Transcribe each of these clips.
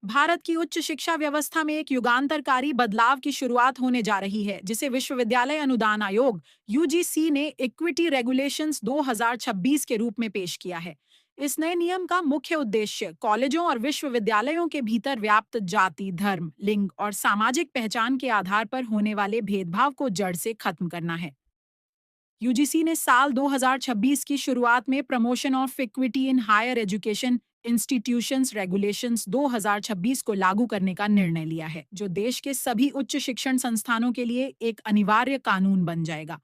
भारत की उच्च शिक्षा व्यवस्था में एक युगांतरकारी बदलाव की शुरुआत होने जा रही है, जिसे विश्वविद्यालय अनुदान आयोग यूजीसी ने इक्विटी रेगुलेशंस 2026 के रूप में पेश किया है। इस नए नियम का मुख्य उद्देश्य कॉलेजों और विश्वविद्यालयों के भीतर व्याप्त जाति, धर्म, लिंग और सामाजिक पहचान के आधार पर होने वाले भेदभाव को जड़ से खत्म करना है। यूजीसी ने साल 2026 की शुरुआत में promotion of equity in higher education institutions regulations 2026 को लागू करने का निर्णय लिया है, जो देश के सभी उच्च शिक्षण संस्थानों के लिए एक अनिवार्य कानून बन जाएगा।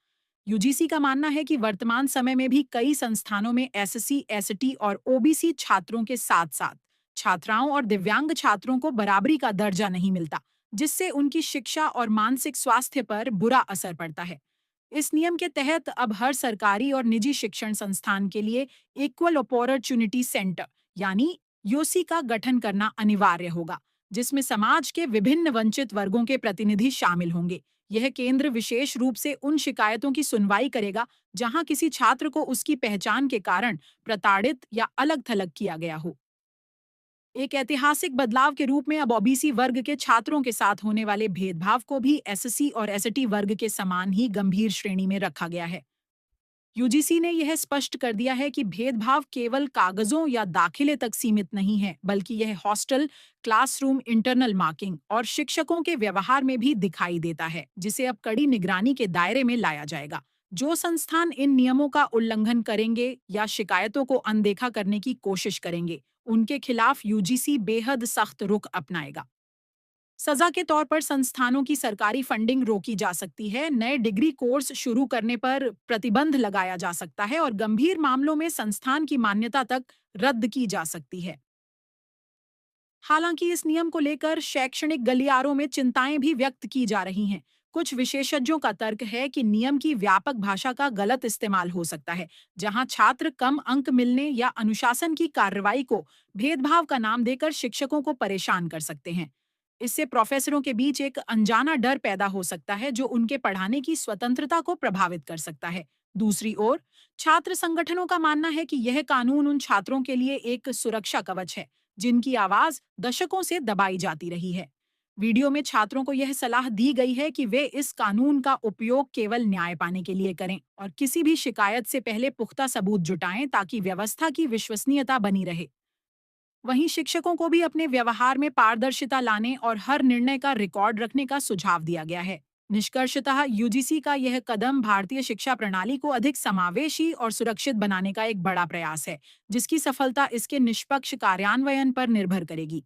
यूजीसी का मानना है कि वर्तमान समय में भी कई संस्थानों में एससी, एसटी और ओबीसी छात्रों के साथ-साथ छात्राओं और दिव्यांग छात्रों को बराबरी का दर्जा नहीं मिलता, जिससे उनकी शिक्षा और मानसिक स्वास्थ्य पर बुरा असर पड़ता है। इस नियम के तहत अब हर सरकारी और निजी शिक्षण संस्थान के लिए इक्वल अपॉर्चुनिटी सेंटर यानी योसी का गठन करना अनिवार्य होगा, जिसमें समाज के विभिन्न वंचित वर्गों के प्रतिनिधि शामिल होंगे। यह केंद्र विशेष रूप से उन शिकायतों की सुनवाई करेगा जहां किसी छात्र को उसकी पहचान के कारण प्रताड़ित या अलग-थलग किया गया हो। एक ऐतिहासिक बदलाव के रूप में अब ओबीसी वर्ग के छात्रों के साथ होने वाले भेदभाव को भी एससी और एसटी वर्ग के समान ही गंभीर श्रेणी में रखा गया है। यूजीसी ने यह स्पष्ट कर दिया है कि भेदभाव केवल कागजों या दाखिले तक सीमित नहीं है, बल्कि यह हॉस्टल, क्लासरूम इंटरनल मार्किंग और शिक्षकों के व्यवहार में भी दिखाई देता है, जिसे अब कड़ी निगरानी के दायरे में लाया जाएगा। जो संस्थान इन नियमों का उल्लंघन करेंगे या शिकायतों को अनदेखा करने की कोशिश करेंगे, उनके खिलाफ यूजीसी बेहद सख्त रुख अपनाएगा। सजा के तौर पर संस्थानों की सरकारी फंडिंग रोकी जा सकती है, नए डिग्री कोर्स शुरू करने पर प्रतिबंध लगाया जा सकता है और गंभीर मामलों में संस्थान की मान्यता तक रद्द की जा सकती है। हालांकि इस नियम को लेकर शैक्षणिक गलियारों में चिंताएं भी व्यक्त की जा रही हैं। कुछ विशेषज्ञों का तर्क है कि नियम की व्यापक भाषा का गलत इस्तेमाल हो सकता है, जहां छात्र कम अंक मिलने या अनुशासन की कार्रवाई को भेदभाव का नाम देकर शिक्षकों को परेशान कर सकते हैं। इससे प्रोफेसरों के बीच एक अनजाना डर पैदा हो सकता है, जो उनके पढ़ाने की स्वतंत्रता को प्रभावित कर सकता है। दूसरी ओर, छात्र संगठनों का मानना है कि यह कानून उन छात्रों के लिए एक सुरक्षा कवच है जिनकी आवाज दशकों से दबाई जाती रही है। वीडियो में छात्रों को यह सलाह दी गई है कि वे इस कानून का उपयोग केवल न्याय पाने के लिए करें और किसी भी शिकायत से पहले पुख्ता सबूत जुटाएं, ताकि व्यवस्था की विश्वसनीयता बनी रहे। वहीं शिक्षकों को भी अपने व्यवहार में पारदर्शिता लाने और हर निर्णय का रिकॉर्ड रखने का सुझाव दिया गया है। निष्कर्षतः यूजीसी का यह कदम भारतीय शिक्षा प्रणाली को अधिक समावेशी और सुरक्षित बनाने का एक बड़ा प्रयास है, जिसकी सफलता इसके निष्पक्ष कार्यान्वयन पर निर्भर करेगी।